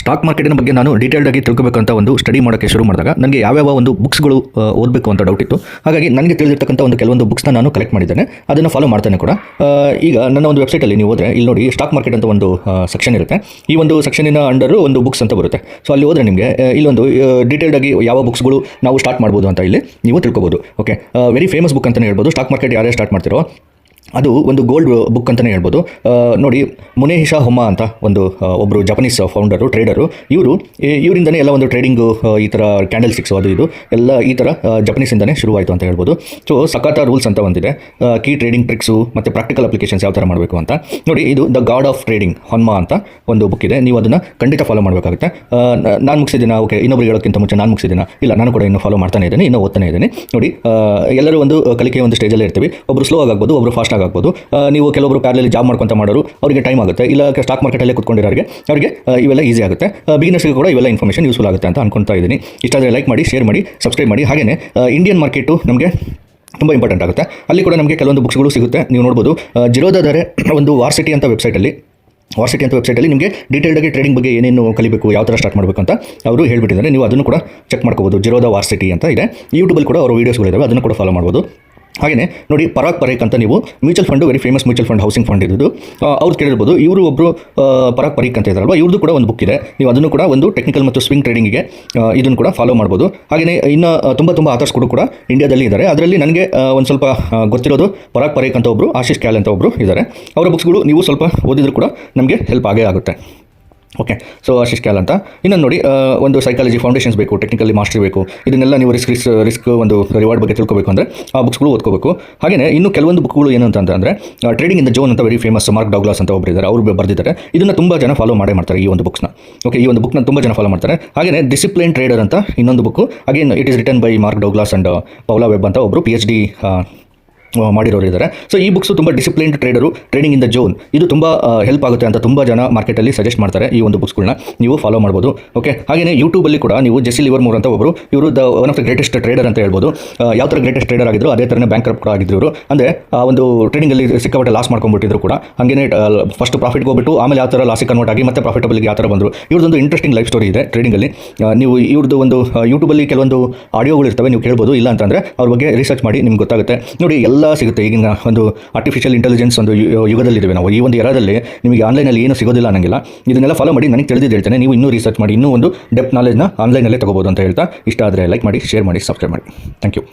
Stock ಮಾರ್ಕೆಟಿನ ಬಗ್ಗೆ ನಾನು detailed ಆಗಿ ತಿಳ್ಕೊಬೇಕಂತ ಒಂದು ಸ್ಟಡಿ ಮಾಡೋಕ್ಕೆ ಶುರು ಮಾಡಿದಾಗ ನನಗೆ ಯಾವ್ಯಾವ ಒಂದು ಬುಕ್ಸ್ಗಳು ಓದಬೇಕು ಅಂತ ಡೌಟ್ ಇತ್ತು. ಹಾಗಾಗಿ ನನಗೆ ತಿಳಿದಿರ್ತಕ್ಕಂಥ ಒಂದು ಕೆಲವೊಂದು ಬುಕ್ಸ್ನ ನಾನು ಕಲೆಕ್ಟ್ ಮಾಡಿದ್ದೇನೆ, ಅದನ್ನು ಫಾಲೋ ಮಾಡ್ತಾನೆ ಕೂಡ. ಈಗ ನನ್ನ ಒಂದು ವೆಬ್ಸೈಟಲ್ಲಿ ನೀವು ಹೋದರೆ ಇಲ್ಲಿ ನೋಡಿ ಸ್ಟಾಕ್ ಮಾರ್ಕೆಟ್ ಅಂತ ಒಂದು ಸೆಕ್ಷನ್ ಇರುತ್ತೆ. ಈ ಒಂದು ಸೆಕ್ಷನಿನ ಅಂಡರು ಒಂದು ಬುಕ್ಸ್ ಅಂತ ಬರುತ್ತೆ. ಸೊ ಅಲ್ಲಿ ಹೋದರೆ ನಿಮಗೆ ಇಲ್ಲೊಂದು ಡೀಟೇಲ್ಡ್ ಆಗಿ ಯಾವ ಬುಕ್ಸ್ಗಳು ನಾವು ಸ್ಟಾರ್ಟ್ ಮಾಡ್ಬೋದು ಅಂತ ಇಲ್ಲಿ ನೀವು ತಿಳ್ಕೊಬೋದು. ಓಕೆ, ವೆರಿ ಫೇಮಸ್ ಬುಕ್ ಅಂತಲೇ ಹೇಳ್ಬೋದು. ಸ್ಟಾಕ್ ಮಾರ್ಕೆಟ್ ಯಾರೇ ಸ್ಟಾರ್ಟ್ ಮಾಡ್ತಿರೋ ಅದು ಒಂದು ಗೋಲ್ಡ್ ಬುಕ್ ಅಂತಲೇ ಹೇಳ್ಬೋದು. ನೋಡಿ, ಮುನೇಹಿಶಾ ಹೊಮ್ಮಾ ಅಂತ ಒಬ್ಬರು ಜಪನೀಸ್ ಫೌಂಡರು, ಟ್ರೇಡರು. ಇವರಿಂದನೇ ಎಲ್ಲ ಒಂದು ಟ್ರೇಡಿಂಗು, ಈ ಥರ ಕ್ಯಾಂಡಲ್ ಸ್ಟಿಕ್ಸ್ ಅದು ಇದು ಎಲ್ಲ ಈ ಥರ ಜಪನೀಸಿಂದನೇ ಶುರುವಾಯಿತು ಅಂತ ಹೇಳ್ಬೋದು. ಸೊ ಸಕಾಟ ರೂಲ್ಸ್ ಅಂತ ಒಂದಿದೆ, ಕೀ ಟ್ರೇಡಿಂಗ್ ಟ್ರಿಕ್ಸು ಮತ್ತು ಪ್ರಾಕ್ಟಿಕಲ್ ಅಪ್ಲಿಕೇಶನ್ಸ್ ಯಾವ ಥರ ಮಾಡಬೇಕು ಅಂತ. ನೋಡಿ, ಇದು ದ ಗಾಡ್ ಆಫ್ ಟ್ರೇಡಿಂಗ್ ಹೊಮ್ಮಾ ಅಂತ ಒಂದು ಬುಕ್ ಇದೆ. ನೀವು ಅದನ್ನು ಖಂಡಿತ ಫಾಲೋ ಮಾಡಬೇಕಾಗುತ್ತೆ. ನಾನು ಮುಗಿಸಿದ್ದೀನ, ಓಕೆ, ಇನ್ನೊಬ್ರು ಹೇಳೋಕ್ಕಿಂತ ಮುಂಚೆ ನಾನು ಮುಗಿಸಿದ್ದೀನ, ಇಲ್ಲ ನಾನು ಕೂಡ ಇನ್ನೂ ಫಾಲೋ ಮಾಡ್ತಾನೆ ಇದ್ದೀನಿ, ಇನ್ನೂ ಓದ್ತಾನೆ ಇದ್ದೀನಿ. ನೋಡಿ, ಎಲ್ಲರೂ ಒಂದು ಕಲಿಕೆಯ ಒಂದು ಸ್ಟೇಜಲ್ಲೇ ಇರ್ತೀವಿ. ಒಬ್ಬರು ಸ್ಲೋ ಆಗ್ಬೋದು, ಒಬ್ಬರು ಫಾಸ್ಟ್ ಆಗ್ಬೋದು. ನೀವು ಕೆಲವೊಬ್ಬರು ಪ್ಯಾರಲಲ್ಲಿ ಜಾಬ್ ಮಾಡ್ಕೊಂತ ಮಾಡೋರು, ಅವರಿಗೆ ಟೈಮ್ ಆಗುತ್ತೆ. ಇಲ್ಲ ಸ್ಟಾಕ್ ಮಾರ್ಕೆಟಲ್ಲೇ ಕೂತ್ಕೊಂಡಿರೋರಿಗೆ ಅವರಿಗೆ ಇವೆಲ್ಲ ಈಸಿ ಆಗುತ್ತೆ. ಬಿಗಿನರ್ಸ್ಗೆ ಕೂಡ ಇವೆಲ್ಲ ಇನ್ಫಾರ್ಮೇಷನ್ ಯೂಸ್ಫುಲ್ ಆಗುತ್ತೆ ಅಂತ ಅನ್ಕೊಳ್ತಾ ಇದ್ದೀನಿ. ಇಷ್ಟಾದರೆ ಲೈಕ್ ಮಾಡಿ, ಶೇರ್ ಮಾಡಿ, ಸಬ್ಸ್ಕ್ರೈಬ್ ಮಾಡಿ. ಹಾಗೆಯೇ ಇಂಡಿಯನ್ ಮಾರ್ಕೆಟು ನಮಗೆ ತುಂಬ ಇಂಪಾರ್ಟೆಂಟ್ ಆಗುತ್ತೆ. ಅಲ್ಲಿ ಕೂಡ ನಮಗೆ ಕೆಲವೊಂದು ಬುಕ್ಸ್ಗಳು ಸಿಗುತ್ತೆ. ನೀವು ನೋಡ್ಬೋದು, ಜಿರೋದಾದರೆ ಒಂದು ವಾರ್ಸಿಟಿ ಅಂತ ವೆಬ್ಸೈಟಲ್ಲಿ ನಿಮಗೆ ಡೀಟೇಲ್ಡ್ ಆಗಿ ಟ್ರೇಡಿಂಗ್ ಬಗ್ಗೆ ಏನೇನು ಕಲಿಬೇಕು, ಯಾವ ಥರ ಸ್ಟಾರ್ಟ್ ಮಾಡಬೇಕು ಅಂತ ಅವರು ಹೇಳ್ಬಿಟ್ಟಿದ್ದಾರೆ. ನೀವು ಅದನ್ನು ಕೂಡ ಚೆಕ್ ಮಾಡ್ಕೋಬೋದು. ಜಿರೋದ ವಾರ್ಸಿಟಿ ಅಂತ ಇದೆ. ಯೂಟ್ಯೂಬಲ್ಲಿ ಕೂಡ ಅವರ ವೀಡಿಯೋಸ್ಗಳಿದ್ದಾವೆ, ಅದನ್ನು ಕೂಡ ಫಾಲೋ ಮಾಡ್ಬೋದು. ಹಾಗೆಯೇ ನೋಡಿ, ಪರಾಗ್ ಪರೇಖ್ ಅಂತ ನೀವು mutual fund, very famous mutual fund, housing fund ಇದ್ದು ಅವ್ರು ಕೇಳಿರ್ಬೋದು. ಇವರು ಒಬ್ಬರು ಪರಾಗ್ ಪರೇಖ್ ಅಂತ ಇದ್ದಾರಲ್ವ, ಇವ್ರದ್ದು ಕೂಡ ಒಂದು ಬುಕ್ ಇದೆ. ನೀವು ಅದನ್ನು ಕೂಡ ಒಂದು ಟೆಕ್ನಿಕಲ್ ಮತ್ತು ಸ್ವಿಂಗ್ ಟ್ರೇಡಿಂಗಿಗೆ ಇದನ್ನು ಕೂಡ ಫಾಲೋ ಮಾಡ್ಬೋದು. ಹಾಗೆಯೇ ಇನ್ನು ತುಂಬ ಆಥರ್ಸ್ಗಳು ಕೂಡ ಇಂಡಿಯಾದಲ್ಲಿ ಇದ್ದಾರೆ. ಅದರಲ್ಲಿ ನನಗೆ ಒಂದು ಸ್ವಲ್ಪ ಗೊತ್ತಿರೋದು ಪರಾಗ್ ಪರೇಖ್ ಅಂತ ಒಬ್ಬರು, ಆಶೀಶ್ ಕ್ಯಾಲ್ ಅಂತ ಒಬ್ಬರು ಇದ್ದಾರೆ. ಅವರ ಬುಕ್ಸ್ಗಳು ನೀವು ಸ್ವಲ್ಪ ಓದಿದ್ರು ಕೂಡ ನಮಗೆ ಹೆಲ್ಪ್ ಆಗೇ ಆಗುತ್ತೆ. ಓಕೆ, ಸೊ ಆಶೀಶ್ ಕ್ಯಾಲ್ ಅಂತ. ಇನ್ನೊಂದು ನೋಡಿ, ಒಂದು ಸೈಕಾಲಜಿ ಫೌಂಡೇಶನ್ಸ್ ಬೇಕು, ಟೆಕ್ನಿಕಲಿ ಮಾಸ್ಟರಿ ಬೇಕು. ಇದನ್ನೆಲ್ಲ ನೀವು ರಿಸ್ಕ್ ಒಂದು ರಿವಾರ್ಡ್ ಬಗ್ಗೆ ತಿಳ್ಕೊಬೇಕು ಅಂದರೆ ಆ ಬುಕ್ಸ್ಗಳು ಓದ್ಕೋಬೇಕು. ಹಾಗೆಯೇ ಇನ್ನು ಕೆಲವೊಂದು ಬುಕ್ಗಳು ಏನು ಅಂತಂದರೆ ಟ್ರೇಡಿಂಗ್ ಇನ್ ದ ಜೋನ್ ಅಂತ ವೆರಿ ಫೇಮಸ್ ಮಾರ್ಕ್ ಡೌಗ್ಲಾಸ್ ಅಂತ ಒಬ್ಬರು ಇದ್ದಾರೆ, ಅವರು ಬರೆದಿದ್ದಾರೆ. ಇದನ್ನು ತುಂಬ ಜನ ಫಾಲೋ ಮಾಡ್ತಾರೆ ಈ ಒಂದು ಬುಕ್ಸ್ನ. ಓಕೆ, ಈ ಒಂದು ಬುಕ್ನ ತುಂಬ ಜನ ಫಾಲೋ ಮಾಡ್ತಾರೆ. ಹಾಗೆಯೇ ಡಿಸಿಪ್ಲಿನ್ ಟ್ರೇಡರ್ ಅಂತ ಇನ್ನೊಂದು book, again it is written by Mark Douglas and Paula Webb ಅಂತ ಒಬ್ಬರು PhD ಮಾಡಿರೋರು ಇದ್ದಾರೆ. ಸೊ ಈ ಬುಕ್ಸು ತುಂಬ disciplined trader, trading in the zone, ಇದು ತುಂಬ ಹೆಲ್ಪ್ ಆಗುತ್ತೆ ಅಂತ ತುಂಬ ಜನ ಮಾರ್ಕೆಟಲ್ಲಿ ಸಜೆಸ್ಟ್ ಮಾಡ್ತಾರೆ. ಈ ಒಂದು ಬುಕ್ಸ್ಗಳನ್ನ ನೀವು ಫಾಲೋ ಮಾಡ್ಬೋದು. ಓಕೆ, ಹಾಗೆಯೇ ಯೂಟ್ಯೂಬಲ್ಲಿ ಕೂಡ ನೀವು ಜೆಸ್ಸಿ ಲಿವರ್ಮೋರ್ ಅಂತ ಒಬ್ಬರು, ಇವರು one of the greatest trader ಅಂತ ಹೇಳ್ಬೋದು. ಯಾವ ಥರ ಗ್ರೇಟೆಸ್ಟ್ ಟ್ರೇಡರ್ ಆಗಿದ್ರು ಅದೇ ಥರನೇ ಬ್ಯಾಂಕ್ರಪ್ಟ್ ಕೂಡ ಆಗಿದ್ರು ಇವರು. ಅಂದರೆ ಒಂದು ಟ್ರೇಡಿಂಗಲ್ಲಿ ಸಿಕ್ಕಾಪಟ್ಟೆ ಲಾಸ್ ಮಾಡ್ಕೊಂಡ್ಬಿಟ್ಟಿದ್ರು ಕೂಡ. ಹಾಗೆಯೇ ಫಸ್ಟ್ ಪ್ರಾಫಿಟ್ಗೆ ಹೋಗ್ಬಿಟ್ಟು ಆಮೇಲೆ ಯಾವ ಥರ ಲಾಸಿಗೆ ಕನ್ವರ್ಟ್ ಆಗಿ ಮತ್ತೆ ಪ್ರಾಫಿಟಬಲ್ಗೆ ಯಾವ ಥರ ಬಂದರು. ಇವ್ರದ್ದೊಂದು ಇಂಟ್ರೆಸ್ಟಿಂಗ್ ಲೈಫ್ ಸ್ಟೋರಿ ಇದೆ ಟ್ರೇಡಿಂಗಲ್ಲಿ. ನೀವು ಇವ್ರದ್ದು ಒಂದು ಯೂಟ್ಯೂಬಲ್ಲಿ ಕೆಲವೊಂದು ಆಡಿಯೋಗಳು ಇರ್ತವೆ, ನೀವು ಕೇಳ್ಬೋದು. ಇಲ್ಲ ಅಂತಂದರೆ ಅವ್ರ ಬಗ್ಗೆ ರಿಸರ್ಚ್ ಮಾಡಿ ನಿಮ್ಗೆ ಗೊತ್ತಾಗುತ್ತೆ. ನೋಡಿ, ಎಲ್ಲ ಸಿಗುತ್ತೆ. ಈಗಿನ ಒಂದು ಆರ್ಟಿಫಿಷಿಯಲ್ ಇಂಟೆಲಿಜೆನ್ಸ್ ಒಂದು ಯುಗದಲ್ಲಿದ್ದೇವೆ ನಾವು. ಈ ಒಂದು ಎರಡಲ್ಲಿ ನಿಮಗೆ ಆನ್ಲೈನಲ್ಲಿ ಏನು ಸಿಗೋದಿಲ್ಲ ಅನ್ನಂಗಿಲ್ಲ. ಇದನ್ನೆಲ್ಲ ಫಾಲೋ ಮಾಡಿ, ನನಗೆ ತಿಳಿದಿದ್ದು ಹೇಳ್ತೇನೆ. ನೀವು ಇನ್ನೂ ರಿಸರ್ಚ್ ಮಾಡಿ, ಇನ್ನೂ ಒಂದು ಡೆಪ್ತ್ ನಾಲೆಜ್ನ ಆನ್ಲೈನಲ್ಲೇ ತೊಗೋಬೋದು ಅಂತ ಹೇಳ್ತಾ, ಇಷ್ಟ ಆದರೆ ಲೈಕ್ ಮಾಡಿ, ಶೇರ್ ಮಾಡಿ, ಸಬ್ಸ್ಕ್ರೈಬ್ ಮಾಡಿ. Thank you.